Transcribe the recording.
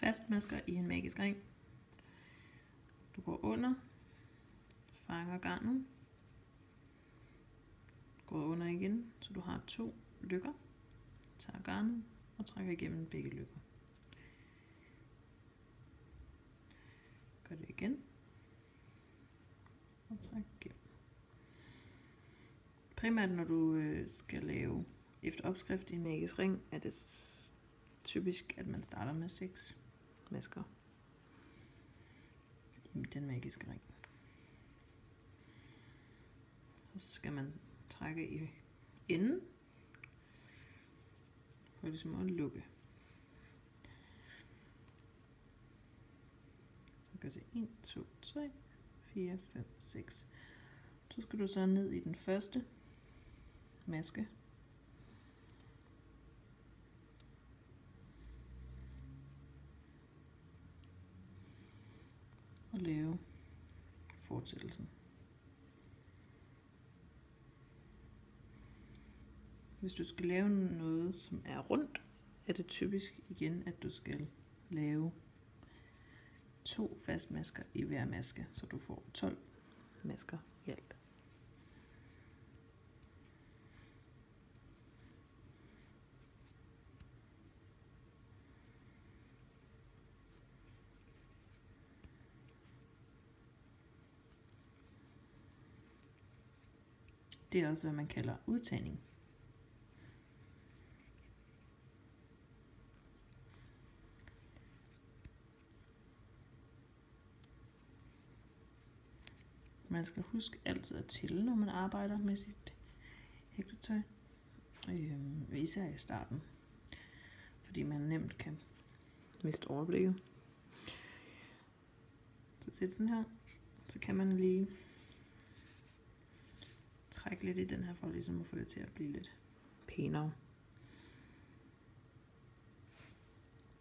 fastmasker i en magisk ring. Du går under, fanger garnet, går under igen, så du har 2 lykker, tager garnet og trækker igennem begge lykker. Gør det igen, og træk igennem. Primært når du skal lave efter opskrift i en magisk ring, er det typisk, at man starter med 6 masker i den magiske ring. Så skal man trække i enden, for ligesom at lukke. Så gør det 1, 2, 3, 4, 5, 6. Så skal du så ned i den første maske. Og lave fortsættelsen. Hvis du skal lave noget, som er rundt, er det typisk igen, at du skal lave 2 fastmasker i hver maske, så du får 12 masker i alt. Det er også, hvad man kalder udtagning. Man skal huske altid at tælle, når man arbejder med sit hækletøj. Især i starten, fordi man nemt kan miste overblikket. Så sæt sådan her, så kan man lige trække lidt i den her, for ligesom at få det til at blive lidt pænere.